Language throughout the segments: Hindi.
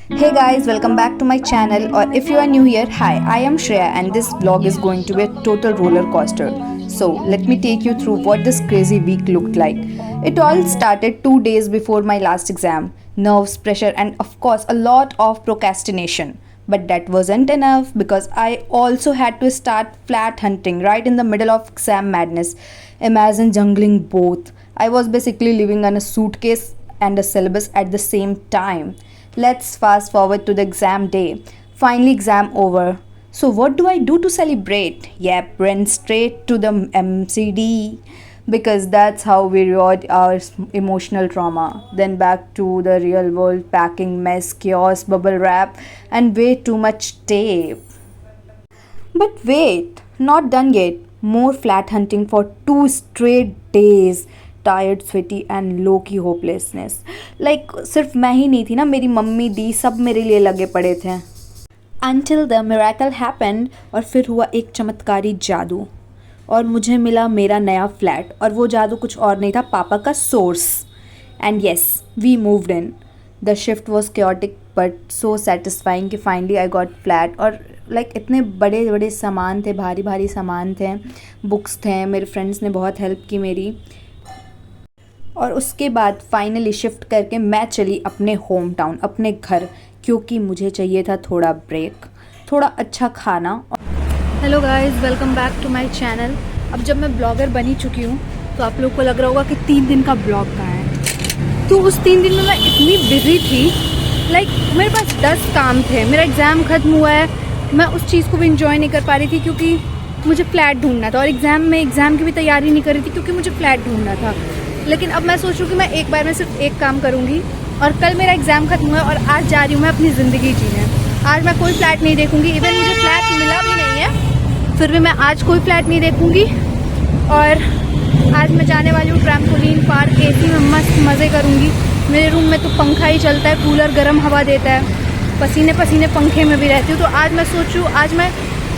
Hey guys, welcome back to my channel, or if you are new here, hi, I am Shreya and this vlog is going to be a total roller coaster. So, let me take you through what this crazy week looked like. It all started 2 days before my last exam. Nerves, pressure and of course a lot of procrastination. But that wasn't enough because I also had to start flat hunting right in the middle of exam madness. Imagine jungling both. I was basically living on a suitcase and a syllabus at the same time. Let's fast forward to the exam day. Finally, exam over. So, what do I do to celebrate? Yep, ran straight to the MCD because that's how we reward our emotional trauma. Then back to the real world, packing mess, chaos, bubble wrap, and way too much tape. But wait, not done yet. More flat hunting for 2 straight days. Tired, sweaty and low की होपलेसनेस. लाइक सिर्फ मैं ही नहीं थी ना, मेरी मम्मी दी सब मेरे लिए लगे पड़े थे. Until the miracle happened, और फिर हुआ एक चमत्कारी जादू और मुझे मिला मेरा नया फ्लैट. और वो जादू कुछ और नहीं था, पापा का source. And yes, we moved in. The shift was chaotic but so satisfying कि फाइनली आई गॉट फ्लैट. और लाइक इतने बड़े बड़े सामान थे, भारी भारी सामान थे, बुक्स थे, मेरे फ्रेंड्स ने बहुत हेल्प की मेरी. और उसके बाद फाइनली शिफ्ट करके मैं चली अपने होम टाउन, अपने घर, क्योंकि मुझे चाहिए था थोड़ा ब्रेक, थोड़ा अच्छा खाना. Hello guys, welcome back to my channel. अब जब मैं ब्लॉगर बनी चुकी हूँ तो आप लोग को लग रहा होगा कि 3 दिन का ब्लॉग कहाँ है. तो उस 3 दिन में मैं इतनी बिजी थी, लाइक मेरे पास 10 काम थे. मेरा एग्ज़ाम ख़त्म हुआ है, मैं उस चीज़ को भी इंजॉय नहीं कर पा रही थी क्योंकि मुझे फ्लैट ढूंढना था. और एग्ज़ाम की भी तैयारी नहीं कर रही थी क्योंकि मुझे फ्लैट ढूंढना था. लेकिन अब मैं सोच रही हूँ कि मैं एक बार में सिर्फ एक काम करूँगी. और कल मेरा एग्ज़ाम ख़त्म हुआ है और आज जा रही हूँ मैं अपनी ज़िंदगी जीने. आज मैं कोई फ्लैट नहीं देखूँगी. इवन मुझे फ्लैट मिला भी नहीं है, फिर भी मैं आज कोई फ्लैट नहीं देखूँगी. और आज मैं जाने वाली हूँ ट्रैम्पोलिन पार्क. एसी में मस्त मज़े करूँगी. मेरे रूम में तो पंखा ही चलता है, कूलर गर्म हवा देता है, पसीने पसीने पंखे में भी रहती हूँ. तो आज मैं सोच रही हूँ आज मैं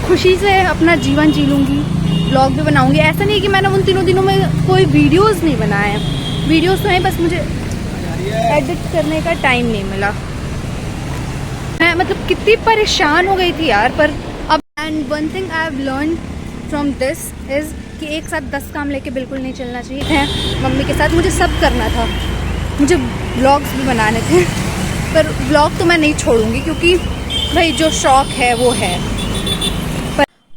खुशी से अपना जीवन जी लूँगी. ब्लॉग भी बनाऊँगी. ऐसा नहीं कि मैंने उन 3 दिनों में कोई वीडियोस नहीं बनाए हैं. वीडियोस तो हैं, बस मुझे एडिट करने का टाइम नहीं मिला. मैं मतलब कितनी परेशान हो गई थी यार. पर अब and one thing I have learn from this is कि एक साथ 10 काम लेके बिल्कुल नहीं चलना चाहिए. है मम्मी के साथ मुझे सब करना था, मुझे ब्लॉग्स भी बनाने थे, पर ब्लॉग तो मैं नहीं छोड़ूंगी क्योंकि भाई जो शौक़ है वो है.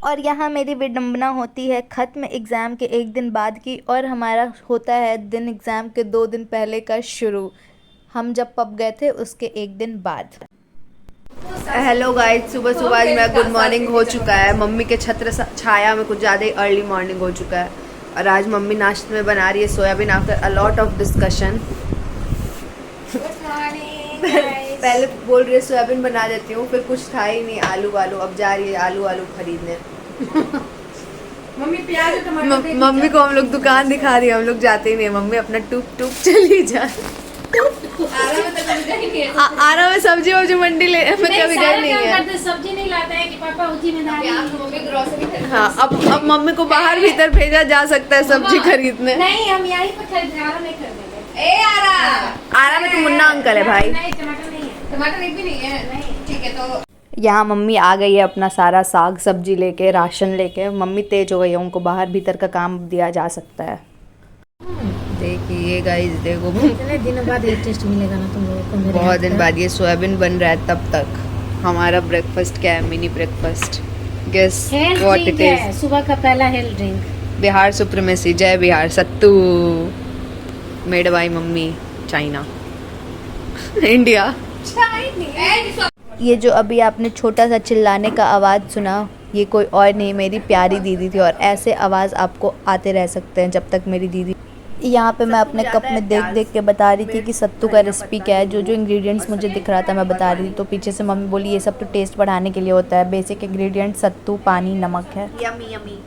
और यहाँ मेरी विडम्बना होती है ख़त्म एग्ज़ाम के 1 दिन बाद की, और हमारा होता है दिन एग्ज़ाम के 2 दिन पहले का शुरू. हम जब पब गए थे उसके 1 दिन बाद. हेलो गाइस, सुबह सुबह आज मेरा गुड मॉर्निंग हो चुका है. मम्मी के छत्र छाया में कुछ ज़्यादा ही अर्ली मॉर्निंग हो चुका है. और आज मम्मी नाश्ते में बना रही है soybean after a lot of discussion. पहले बोल रही है सोयाबीन बना देती हूँ, फिर कुछ था ही नहीं, आलू वालू. अब जा रही है आलू खरीदने. मम्मी प्याज टमाटर. मम्मी को हम लोग दुकान दिखा रही है, हम लोग जाते ही नहीं. मम्मी अपना टूक चली जा. आरा में सब्जी वब्जी मंडी ले मैं कभी गई नहीं है. सब्जी नहीं लाता है कि पापा जिम्मेदारी. हाँ, अब मम्मी को बाहर भीतर भेजा जा सकता है सब्जी खरीदने. नहीं, हम यहीं पर खरीद, आरा नहीं खरीदेंगे. आरा में तो मुन्ना अंकल है भाई. नहीं, टमाटर नहीं है. टमाटर एक भी नहीं है. नहीं, ठीक है. तो यहाँ मम्मी आ गई है अपना सारा साग सब्जी लेके, राशन लेके. मम्मी तेज हो गई है, उनको बाहर भीतर का काम दिया जा सकता है. देखिए गाइस, देखो इतने दिनों बाद ये टेस्ट मिलेगा ना तुम लोगों को. बहुत दिन बाद ये सोयाबीन बन रहा है. तब तक हमारा ब्रेकफास्ट क्या है? Mini breakfast. Guess what it is? सुबह का पहला हेल्थ ड्रिंक. बिहार सुप्रीमेसी. जय Bihar. Sattu made by mummy. China India. ये जो अभी आपने छोटा सा चिल्लाने का आवाज़ सुना, ये कोई और नहीं, मेरी प्यारी दीदी थी. और ऐसे आवाज़ आपको आते रह सकते हैं जब तक मेरी दीदी. यहाँ पे मैं अपने कप में देख के बता रही थी कि सत्तू का रेसिपी क्या है. जो इंग्रेडिएंट्स मुझे दिख रहा था मैं बता रही थी. तो पीछे से मम्मी बोली ये सब तो टेस्ट बढ़ाने के लिए होता है. बेसिक इंग्रेडिएंट सत्तू, पानी, नमक है. Yummy yummy.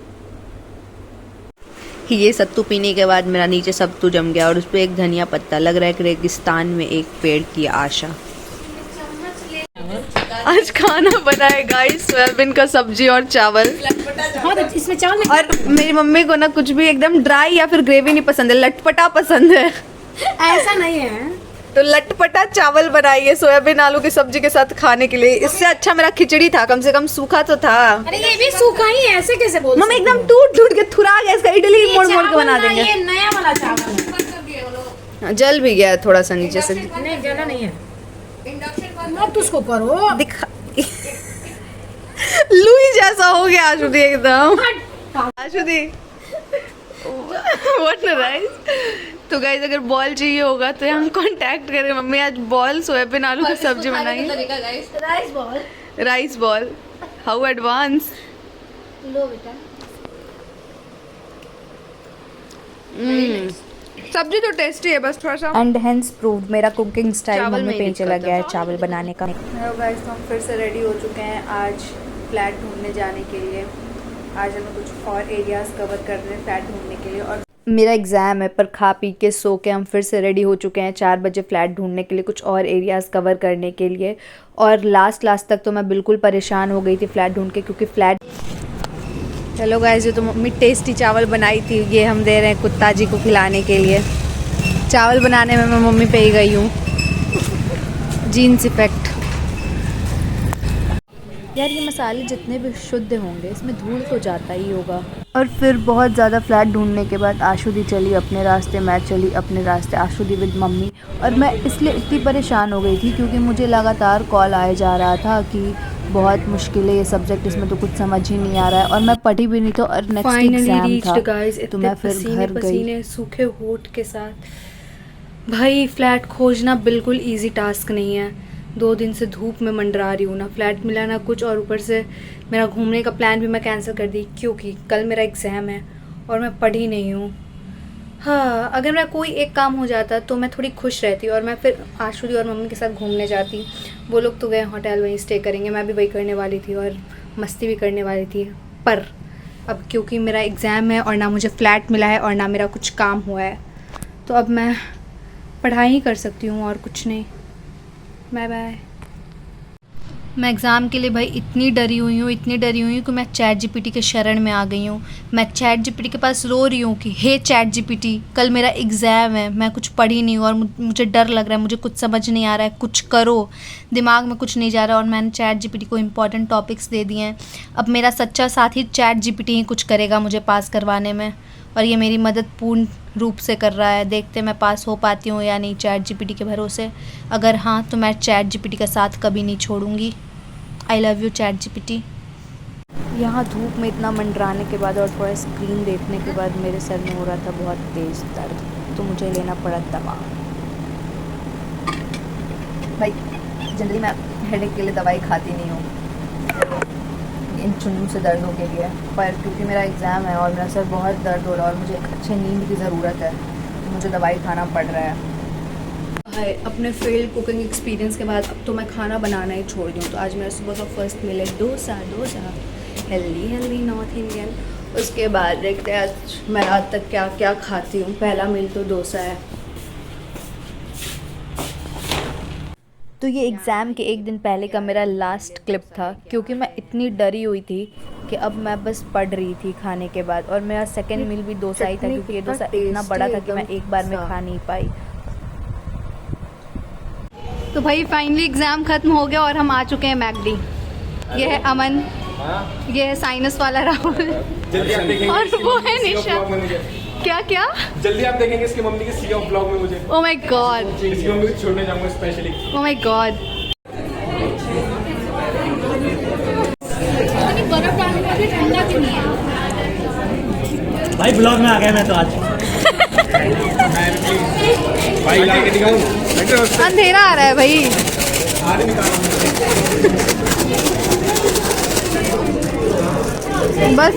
ये सत्तू पीने के बाद मेरा नीचे सत्तू जम गया और उस पर एक धनिया पत्ता. लग रहा है कि रेगिस्तान में एक पेड़ की आशा. आज खाना बना है गाइस, सोयाबीन का सब्जी और चावल. इसमें चावल. और मेरी मम्मी को ना कुछ भी एकदम ड्राई या फिर ग्रेवी नहीं पसंद है, लटपटा पसंद है. ऐसा नहीं है, तो लटपटा चावल बनाइए सोयाबीन आलू की सब्जी के साथ खाने के लिए। इससे अच्छा मेरा खिचड़ी था, कम से कम सूखा तो था। अरे ये भी सूखा ही है, ऐसे कैसे बोल मम्मी एकदम टूट टूट के थुरा गया इसका। इडली मोड़ मोड़ के बना देंगे। ये नया वाला चावल है। जल भी गया थोड़ा सा नीचे से। नहीं जला नहीं है। मत उसको करो। दिखा लुई जैसा हो गया आशुदी एकदम। आशुदी व्हाट राइस। तो गाइस अगर बॉल चाहिए होगा तो हम कांटेक्ट करें। मम्मी आज बॉल सोयाबीन आलू की सब्जी बनाई। Rice ball. Rice ball how advance. लो बेटा। सब्जी तो टेस्टी है, बस थोड़ा सा एंड हेंस प्रूव्ड मेरा कुकिंग स्टाइल चावल मम्मी में पे ही चला दिक्कत गया है चावल बनाने का। हेलो गाइस, तो हम फिर से रेडी हो चुके हैं आज फ्लैट ढूंढने जाने के लिए। आज हमें कुछ और एरियाज कवर करने हैं फ्लैट ढूंढने के लिए। और मेरा एग्ज़ाम है पर खा पी के सो के हम फिर से रेडी हो चुके हैं 4 बजे फ्लैट ढूंढने के लिए, कुछ और एरियाज़ कवर करने के लिए। और लास्ट तक तो मैं बिल्कुल परेशान हो गई थी फ्लैट ढूंढ के, क्योंकि फ्लैट। चलो गाइस, ये तो मम्मी टेस्टी चावल बनाई थी, ये हम दे रहे हैं कुत्ता जी को खिलाने के लिए। चावल बनाने में मैं मम्मी पे ही गई हूँ। Genes effect. यार ये मसाले जितने भी शुद्ध होंगे इसमें धूल तो जाता ही होगा। और फिर बहुत ज़्यादा फ्लैट ढूंढने के बाद आशुदी चली अपने रास्ते, मैं चली अपने रास्ते, आशुदी विद मम्मी। और मैं इसलिए इतनी परेशान हो गई थी क्योंकि मुझे लगातार कॉल आए जा रहा था कि बहुत मुश्किल है ये सब्जेक्ट, इसमें तो कुछ समझ ही नहीं आ रहा है। और मैं पढ़ी भी नहीं तो, और नेक्स्ट एग्जाम था तो मैं फिर घर गई सूखे होठ के साथ। भाई फ्लैट खोजना बिल्कुल इजी टास्क नहीं है। 2 दिन से धूप में मंडरा रही हूँ, ना फ्लैट मिला ना कुछ। और ऊपर से मेरा घूमने का प्लान भी मैं कैंसिल कर दी क्योंकि कल मेरा एग्ज़ाम है और मैं पढ़ी नहीं हूँ। हाँ, अगर मेरा कोई एक काम हो जाता तो मैं थोड़ी खुश रहती और मैं फिर आशुदी और मम्मी के साथ घूमने जाती। वो लोग तो गए होटल, वहीं स्टे करेंगे, मैं भी वही करने वाली थी और मस्ती भी करने वाली थी। पर अब क्योंकि मेरा एग्ज़ाम है और ना मुझे फ़्लैट मिला है और ना मेरा कुछ काम हुआ है, तो अब मैं पढ़ाई ही कर सकती हूँ और कुछ नहीं। Bye bye. मैं एग्ज़ाम के लिए भाई इतनी डरी हुई हूँ कि मैं चैट जीपीटी के शरण में आ गई हूँ। मैं चैट जीपीटी के पास रो रही हूँ कि हे चैट जीपीटी, कल मेरा एग्ज़ाम है, मैं कुछ पढ़ी नहीं हूँ और मुझे डर लग रहा है, मुझे कुछ समझ नहीं आ रहा है, कुछ करो, दिमाग में कुछ नहीं जा रहा। और मैंने चैट जीपीटी को इंपॉर्टेंट टॉपिक्स दे दिए हैं। अब मेरा सच्चा साथी चैट जीपीटी ही कुछ करेगा मुझे पास करवाने में, और ये मेरी मदद पूर्ण रूप से कर रहा है। देखते मैं पास हो पाती हूँ या नहीं चैट जीपीटी के भरोसे। अगर हाँ तो मैं चैट जीपीटी का साथ कभी नहीं छोड़ूंगी। I love you chat GPT. यहाँ धूप में इतना मंडराने के बाद और थोड़ा स्क्रीन देखने के बाद मेरे सर में हो रहा था बहुत तेज़ दर्द, तो मुझे लेना पड़ा दवा। भाई जनरली मैं हेडेक के लिए दवाई खाती नहीं हूँ, इन चुन्नू से दर्दों के लिए, पर क्योंकि मेरा एग्ज़ाम है और मेरा सर बहुत दर्द हो रहा है और मुझे एक अच्छे नींद की ज़रूरत है, तो मुझे दवाई खाना पड़ रहा है। है अपने फेल्ड कुकिंग एक्सपीरियंस के बाद अब तो मैं खाना बनाना ही छोड़ दूँ। तो आज मेरा सुबह का फर्स्ट मील है डोसा हेल्दी नॉर्थ इंडियन। उसके बाद देखते हैं आज मैं रात तक क्या क्या खाती हूँ। पहला मील तो डोसा है। तो ये एग्ज़ाम के एक दिन पहले का मेरा लास्ट क्लिप था, क्योंकि मैं इतनी डरी हुई थी कि अब मैं बस पढ़ रही थी खाने के बाद। और मेरा सेकंड मील भी डोसा ही था, क्योंकि ये डोसा इतना बड़ा था कि मैं एक बार में खा नहीं पाई। तो भाई फाइनली एग्ज़ाम ख़त्म हो गया और हम आ चुके हैं मैकडी। ये है अमन, ये है साइनस वाला राहुल और वो है निशा। क्या क्या जल्दी आप देखेंगे इसकी मम्मी के सी ऑफ ब्लॉग में मुझे। ओह माय गॉड, इसकी मम्मी को छोड़ने जाऊंगा स्पेशली। Oh my God. बर्फ डालने का भी ठंडा क्यों नहीं है? भाई ब्लॉग में आ गया मैं तो आज। भाई लाके दिखाऊं? अंधेरा आ रहा है भाई। बस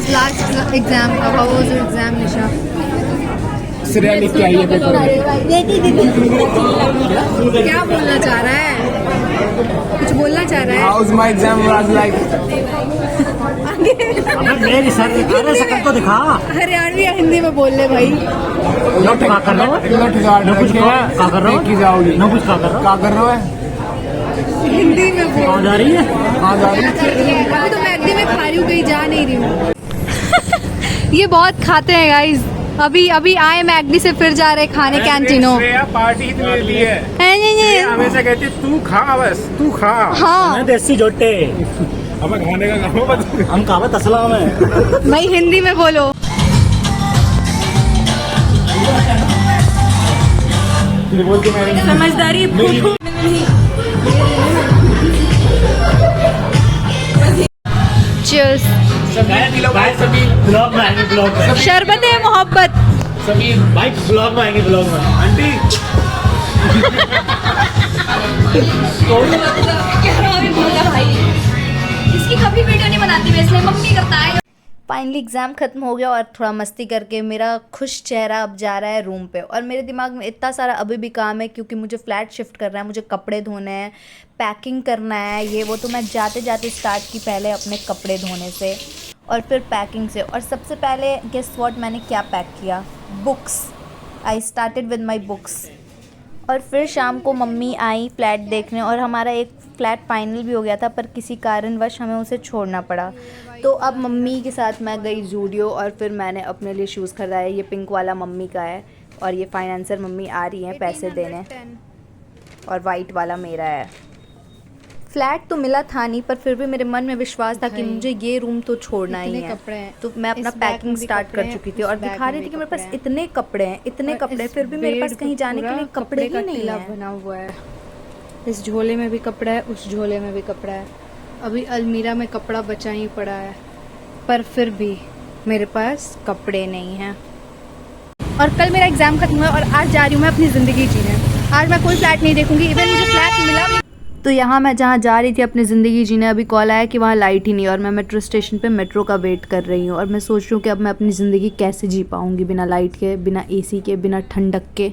लास्ट एग्जाम का हाउ वाज योर एग्जाम निशा? श्रेया लिख के आई है पेपर में। क्या बोलना चाह रहा है? कुछ बोलना चाह रहा है? House my exam was like. अबे मेरी सर अरे शकल तो दिखा। हरियाणवी या हिंदी में बोल ले भाई। नोट क्या कर रहे हो? नोट गार्ड नोट क्या कर रहे हो? की जाओगी? नोट क्या कर रहे हो? क्या कर रहे हो? हिंदी में बोल। कहाँ जा रही है? कहाँ जा रही है? अभी तो मैगडी में खा रही हूँ, कहीं जा नहीं रही हूँ। ये बहुत खाते हैं गाइस, अभी अभी आए मैगडी से, फिर जा रहे खाने कैंटीनों। पार्टी इतनी मिलती है, नहीं हमेशा कहती है, तू खा बस, तू खा। हाँ मैं देसी जोटे हमें खाने का काम बता। हम कहावत असलाम है। भाई हिंदी में बोलो। समझदारी Cheers। ब्लॉग में आएंगे, ब्लॉग में शरबत है मोहब्बत। भाई, ब्लॉग में आएंगे, ब्लॉग में। आंटी इसकी कभी वीडियो नहीं बनाती मैं, इसलिए मम्मी करता है। फाइनली एग्ज़ाम ख़त्म हो गया और थोड़ा मस्ती करके मेरा खुश चेहरा अब जा रहा है रूम पे। और मेरे दिमाग में इतना सारा अभी भी काम है क्योंकि मुझे फ़्लैट शिफ्ट करना है, मुझे कपड़े धोने हैं, पैकिंग करना है, ये वो। तो मैं जाते जाते स्टार्ट की पहले अपने कपड़े धोने से और फिर पैकिंग से। और सबसे पहले गेस व्हाट मैंने क्या पैक किया? Books. I started with my books. और फिर शाम को मम्मी आई फ्लैट देखने और हमारा एक फ़्लैट फाइनल भी हो गया था, पर किसी कारणवश हमें उसे छोड़ना पड़ा। तो अब मम्मी के साथ मैं गई ज़ूडियो और फिर मैंने अपने लिए शूज़ ख़रीदा है। ये पिंक वाला मम्मी का है और ये फाइनेंसर मम्मी आ रही हैं पैसे देने, और वाइट वाला मेरा है। फ़्लैट तो मिला था नहीं, पर फिर भी मेरे मन में विश्वास था कि मुझे ये रूम तो छोड़ना ही है। कपड़े हैं। तो मैं अपना पैकिंग स्टार्ट कर चुकी थी और दिखा रही थी कि मेरे पास इतने कपड़े हैं, इतने कपड़े, फिर भी मेरे पास कहीं जाने के लिए कपड़े ही नहीं है। बना हुआ है। इस झोले में भी कपड़ा है, उस झोले में भी कपड़ा है। अभी अलमीरा में कपड़ा बचा ही पड़ा है, पर फिर भी मेरे पास कपड़े नहीं हैं। और कल मेरा एग्ज़ाम खत्म हुआ और आज जा रही हूँ मैं अपनी ज़िंदगी जीने। आज मैं कोई फ्लैट नहीं देखूंगी, इवन मुझे फ्लैट मिला भी। तो यहाँ मैं जहाँ जा रही थी अपनी ज़िंदगी जीने, अभी कॉल आया कि वहाँ लाइट ही नहीं है और मैं मेट्रो स्टेशन पे मेट्रो का वेट कर रही हूँ। और मैं सोच रही हूँ कि अब मैं अपनी ज़िंदगी कैसे जी पाऊँगी बिना लाइट के, बिना एसी के, बिना ठंडक के।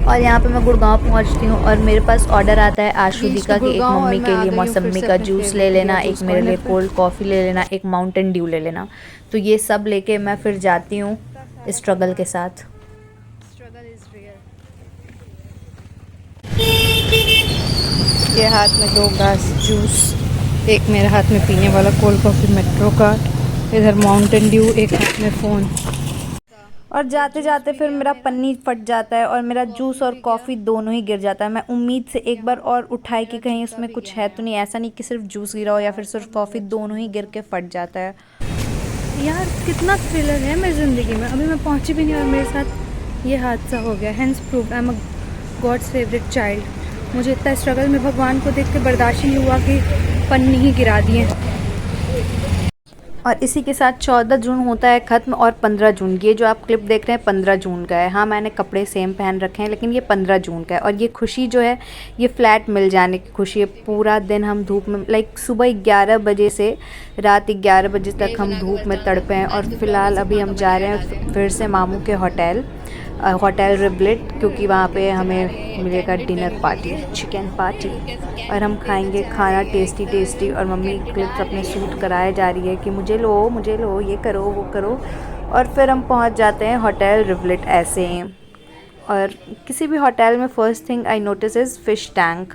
और यहाँ पे मैं गुड़गांव पहुँचती हूँ और मेरे पास ऑर्डर आता है आशुदी का कि एक मम्मी के लिए मौसम्मी का जूस ले लेना, एक मेरे लिए कोल्ड कॉफ़ी ले लेना, एक माउंटेन ड्यू ले लेना। तो ये सब लेके मैं फिर जाती हूँ स्ट्रगल के साथ। ये हाथ में 2 ग्लास जूस, एक मेरे हाथ में पीने वाला कोल्ड कॉफ़ी मेट्रो का, इधर माउंटेन ड्यू, एक हाथ में फ़ोन। और जाते जाते फिर मेरा पन्नी फट जाता है और मेरा जूस और कॉफ़ी दोनों ही गिर जाता है। मैं उम्मीद से एक बार और उठाई कि कहीं उसमें कुछ है तो नहीं, ऐसा नहीं कि सिर्फ जूस गिरा हो या फिर सिर्फ कॉफ़ी, दोनों ही गिर के फट जाता है। यार कितना थ्रिलर है मेरी ज़िंदगी में, अभी मैं पहुंची भी नहीं और मेरे साथ ये हादसा हो गया। Hence proved I am a God's favourite child. मुझे इतना स्ट्रगल में भगवान को देख के बर्दाश्त नहीं हुआ कि पन्नी ही गिरा दिए। और इसी के साथ 14 जून होता है ख़त्म और 15 जून, ये जो आप क्लिप देख रहे हैं 15 जून का है। हाँ, मैंने कपड़े सेम पहन रखे हैं लेकिन ये 15 जून का है। और ये खुशी जो है ये फ़्लैट मिल जाने की खुशी है। पूरा दिन हम धूप में, लाइक सुबह 11 बजे से रात 11 बजे तक हम धूप में तड़पे हैं। और फ़िलहाल अभी हम जा रहे हैं फिर से मामू के होटल रिबलेट, क्योंकि वहाँ पे हमें मिलेगा डिनर पार्टी, चिकन पार्टी, और हम खाएंगे खाना टेस्टी। और मम्मी क्लिप्स अपने शूट कराए जा रही है कि मुझे लो, ये करो, वो करो। और फिर हम पहुँच जाते हैं होटल रिबलेट ऐसे ही। और किसी भी होटल में first thing I notice is fish tank,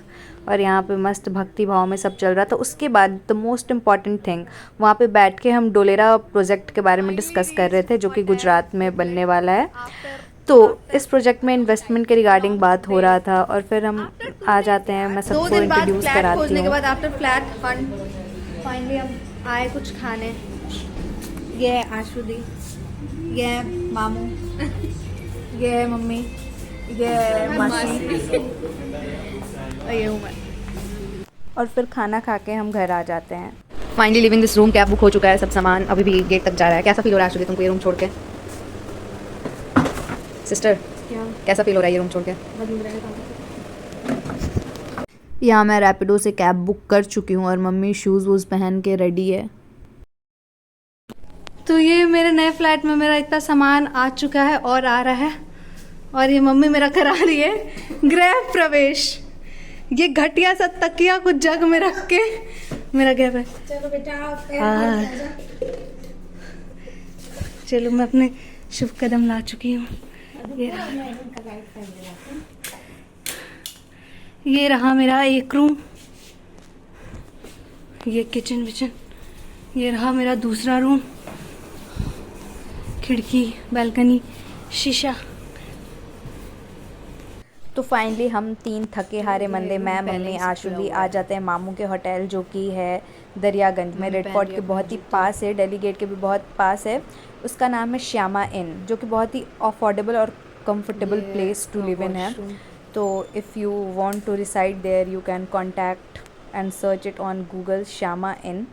और यहाँ पे मस्त भक्ति भाव में सब चल रहा था। उसके बाद द मोस्ट इम्पॉर्टेंट थिंग, वहाँ पे बैठ के हम डोलेरा प्रोजेक्ट के बारे में डिस्कस कर रहे थे जो कि गुजरात में बनने वाला है। तो इस प्रोजेक्ट में इन्वेस्टमेंट के रिगार्डिंग बात हो रहा था। और फिर हम आ जाते हैं, मैं सबको इंट्रोड्यूस कराती हूँ। के बाद आफ्टर फ्लैट हंट फाइनली हम आए कुछ खाने। ये है आशुदी, ये है मामू, ये है मम्मी, ये है मासी, और ये हूँ मैं। और फिर खाना खा के हम घर आ जाते हैं। Finally living this room, cab book हो चुका है, सब सामान अभी भी गेट तक जा रहा है। कैसा फील हो रहा है आशुदी तुमको ये रूम छोड़ के? सिस्टर, कैसा फील हो रहा है ये रूम छोड़ के? यहाँ मैं रैपिडो से कैब बुक कर चुकी हूँ और मम्मी शूज़ वूज़ पहन के रेडी है। तो ये मेरे नए फ्लैट में मेरा इतना सामान आ चुका है और आ रहा है, और ये मम्मी मेरा करा रही है गृह प्रवेश। ये घटिया सा तकिया कुछ जग में रख के मेरा गृह है। चलो बेटा, चलो मैं अपने शुभ कदम ला चुकी हूँ। ये रहा मेरा एक रूम, ये किचन विचन, ये रहा मेरा दूसरा रूम, खिड़की, बालकनी, शीशा। तो फाइनली हम 3 थके हारे मंदे मैं मम्मी आशुली आ जाते हैं मामू के होटल, जो कि है दरियागंज में, रेड फोर्ट के बहुत ही पास है, दिल्ली गेट के भी बहुत पास है। उसका नाम है श्यामा इन, जो कि बहुत ही अफोर्डेबल और comfortable place to live in है। तो if you want to reside there you can contact and search it on Google Shyama Inn.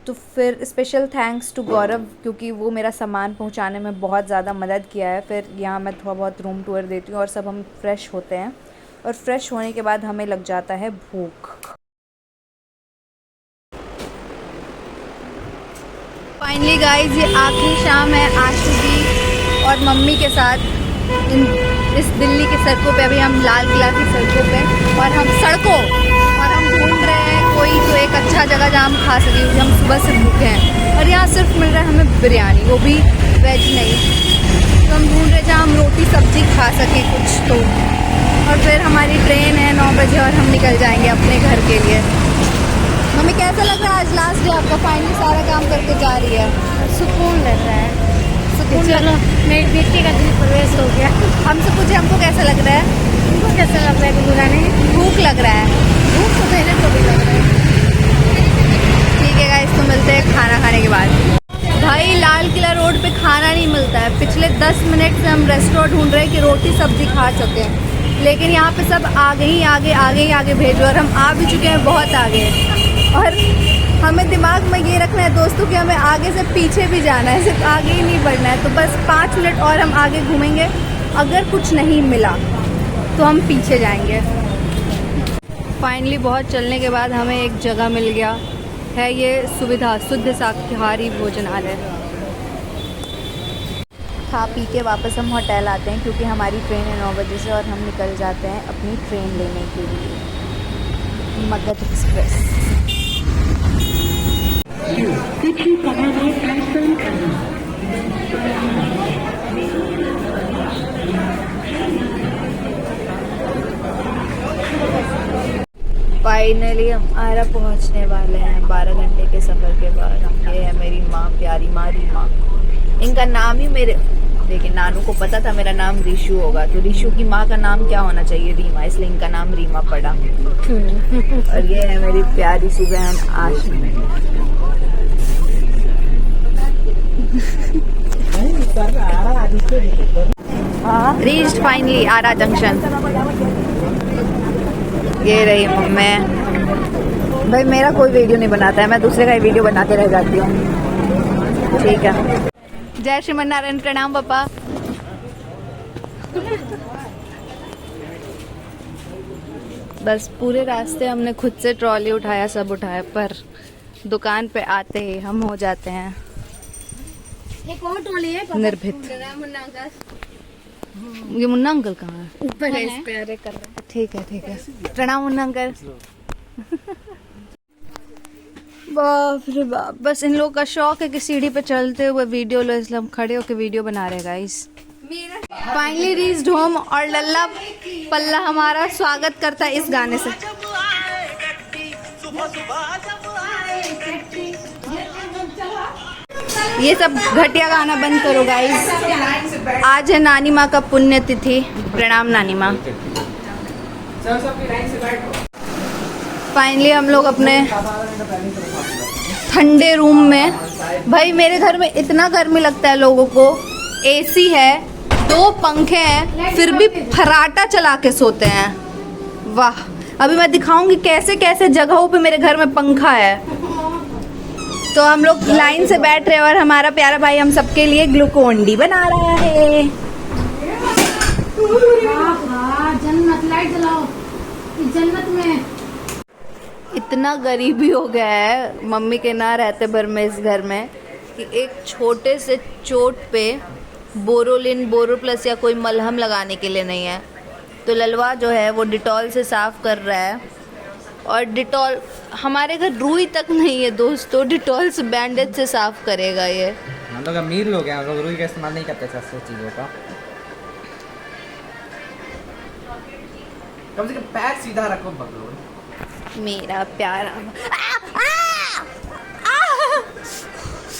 तो फिर स्पेशल थैंक्स टू गौरव, क्योंकि वो मेरा सामान पहुंचाने में बहुत ज़्यादा मदद किया है। फिर यहाँ मैं थोड़ा बहुत रूम टूर देती हूँ और सब हम फ्रेश होते हैं, और फ्रेश होने के बाद हमें लग जाता है भूख। फाइनली गाइज ये आखिरी शाम है आशुदी और मम्मी के साथ इस दिल्ली की सड़कों पे। अभी हम लाल किला की सड़कों पे और हम ढूंढ रहे हैं कोई तो एक अच्छा जगह जहाँ हम खा सकें, क्योंकि हम सुबह से भूखे हैं। और यहाँ सिर्फ मिल रहा है हमें बिरयानी, वो भी वेज नहीं। तो हम ढूंढ रहे हैं जहाँ हम रोटी सब्जी खा सकें कुछ तो। और फिर हमारी ट्रेन है 9 बजे और हम निकल जाएंगे अपने घर के लिए। मम्मी कैसा लग रहा है आज लास्ट डे आपका? फाइनली सारा काम करके जा रही है, सुकून लग रहा है। सुकून लग रहा है। मेरी बेटी का दिल प्रवेश हो गया। हमसे पूछे हमको कैसा लग रहा है? तुमको कैसा लग रहा है गुजराने? भूख लग रहा है। भूख तो पहले तो भी लग रहा है। ठीक है गाइस, तो मिलते हैं खाना खाने के बाद। भाई लाल किला रोड पे खाना नहीं मिलता है। पिछले 10 मिनट से हम रेस्टोरेंट ढूंढ रहे हैं कि रोटी सब्जी खा चुके हैं, लेकिन यहाँ पे सब आगे ही आगे भेजो, और हम आ भी चुके हैं बहुत आगे। और हमें दिमाग में ये रखना है दोस्तों कि हमें आगे से पीछे भी जाना है, सिर्फ आगे ही नहीं बढ़ना है। तो बस 5 मिनट और हम आगे घूमेंगे, अगर कुछ नहीं मिला तो हम पीछे जाएंगे। फाइनली बहुत चलने के बाद हमें एक जगह मिल गया है, ये सुविधा शुद्ध शाकाहारी भोजनालय। खा पी के वापस हम होटल आते हैं, क्योंकि हमारी ट्रेन है 9 बजे से, और हम निकल जाते हैं अपनी ट्रेन लेने के लिए, मगध एक्सप्रेस। फाइनली हम आरा पहुंचने वाले हैं 12 घंटे के सफ़र के बाद। ये है मेरी माँ, प्यारी माँ रीमा। इनका नाम ही मेरे, देखिए नानू को पता था मेरा नाम रीशु होगा, तो रीशु की माँ का नाम क्या होना चाहिए? रीमा, इसलिए इनका नाम रीमा पड़ा। और ये है मेरी प्यारी सी बहन आशु। रीच्ड फाइनली आरा जंक्शन। ये रही मम्मी। भाई मेरा कोई वीडियो नहीं बनाता है, मैं दूसरे का ही वीडियो बनाते रह जाती हूँ। ठीक है, जय श्रीमन नारायण, प्रणाम पापा। बस पूरे रास्ते हमने खुद से ट्रॉली उठाया, सब उठाया, पर दुकान पे आते ही हम हो जाते हैं एक और ट्रॉली है निर्भीत। ये मुन्ना अंकल कहाँ है? ऊपर है, इस पे अरे कर रहे हैं। ठीक है। प्रणाम मुन्ना अंकल। बाप रे बाप, बस इन लोगों का शौक है कि सीढ़ी पे चलते हुए वीडियो लो, इसलिए हम खड़े होकर वीडियो बना रहे हैं गाइस। फाइनली रीच्ड होम, और लल्ला पल्ला हमारा स्वागत करता है इस गाने से। ये सब घटिया गाना बंद करो गाइस। आज है नानी माँ का पुण्य तिथि, प्रणाम नानी माँ। फाइनली हम लोग अपने ठंडे रूम में, भाई मेरे घर में इतना गर्मी लगता है लोगों को, एसी है, 2 पंखे हैं, फिर भी फराटा चला के सोते हैं। वाह, अभी मैं दिखाऊंगी कैसे कैसे जगहों पे मेरे घर में पंखा है। तो हम लोग लाइन से बैठ रहे हैं और हमारा प्यारा भाई हम सबके लिए ग्लूकोन डी बना रहा है। जन्नत, लाइट जलाओ जन्नत में। इतना गरीबी हो गया है मम्मी के ना रहते भर में इस घर में, कि एक छोटे से चोट पे बोरोलिन, बोरो प्लस या कोई मलहम लगाने के लिए नहीं है। तो ललवा जो है वो डिटॉल से साफ़ कर रहा है, और डिटॉल, हमारे घर रुई तक नहीं है दोस्तों, डिटॉल से बैंडेज से साफ़ करेगा ये। हम लोग अमीर लोग हैं, हम लोग रुई का इस्तेमाल नहीं करते सस्ते चीज़ों का। कम से कम पैर सीधा रखो बगलों। मेरा प्यारा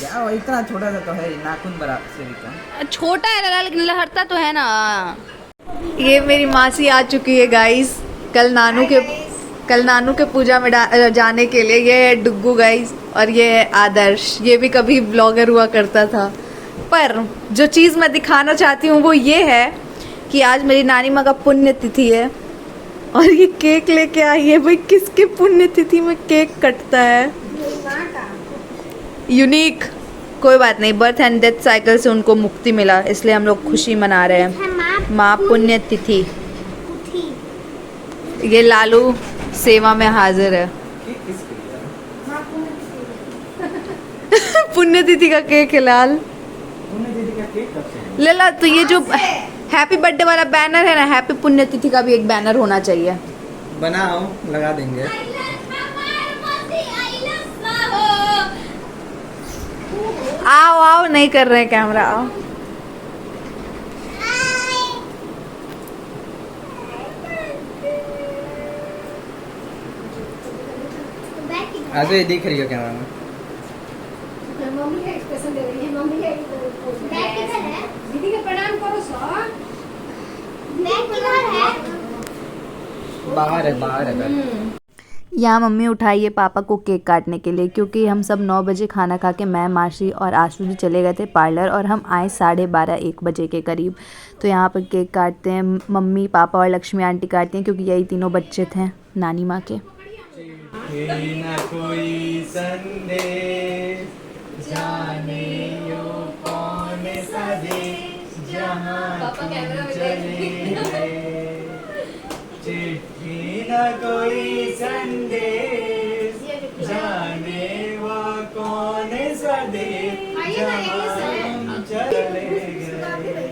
क्या वो इतना छोटा सा तो है ही, नाखून बराबर से भी कम। छोटा है लला लेकिन लहरता तो है ना। ये मेरी मासी आ चुकी है गाइस कल नानू के पूजा में जाने के लिए। ये है डुग्गू गाइस और ये है आदर्श, ये भी कभी ब्लॉगर हुआ करता था। पर जो चीज़ मैं दिखाना चाहती हूँ वो ये है कि आज मेरी नानी माँ का पुण्य तिथि है और ये केक लेके आई है। भाई किसके पुण्य तिथि में केक कटता है? यूनिक। कोई बात नहीं, बर्थ एंड डेथ साइकिल से उनको मुक्ति मिला इसलिए हम लोग खुशी मना रहे हैं। माँ पुण्य तिथि। ये लालू सेवा में हाजिर है। पुण्यतिथि का केक है लाल। लला तो ये जो हैप्पी बर्थडे वाला बैनर है ना, हैप्पी पुण्यतिथि का भी एक बैनर होना चाहिए। बनाओ, लगा देंगे। आओ आओ, नहीं कर रहे हैं कैमरा, आओ। आज ये दिख रही हो कैमरा में। मम्मी का एक्सप्रेशन दे रही है, मम्मी का एक्सप्रेशन है। दीदी के प्रणाम करो सर। बैग किधर है? बाहर है। यहाँ मम्मी उठाई है पापा को केक काटने के लिए, क्योंकि हम सब 9 बजे खाना खा के मैं, मासी और आशु जी चले गए थे पार्लर और हम आए 12:30-1 बजे के करीब। तो यहाँ पर केक काटते हैं, मम्मी पापा और लक्ष्मी आंटी काटती हैं क्योंकि यही तीनों बच्चे थे नानी माँ के। ना कोई संदेश जाने यो कौन सा देश जहाँ तुम चले गए, चिट्ठी न कोई संदेश जाने वो कौन सा देश जहाँ तुम चले गए।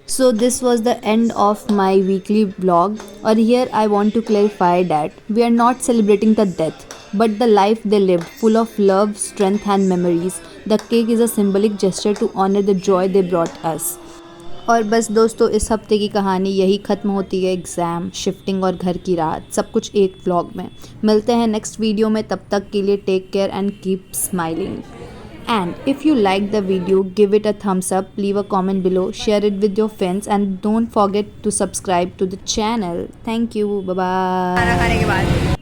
So this was the end of my weekly vlog, or here I want to clarify that we are not celebrating the death but the life they lived, full of love, strength and memories. The cake is a symbolic gesture to honor the joy they brought us. और बस दोस्तों, इस हफ्ते की कहानी यही ख़त्म होती है। एग्ज़ाम, शिफ्टिंग और घर की रात, सब कुछ एक व्लॉग में। मिलते हैं नेक्स्ट वीडियो में, तब तक के लिए take care and keep smiling. And if you like the video, give it a thumbs up, leave a comment below, share it with your friends and don't forget to subscribe to the channel. Thank you. Bye bye. खाना खाने के बाद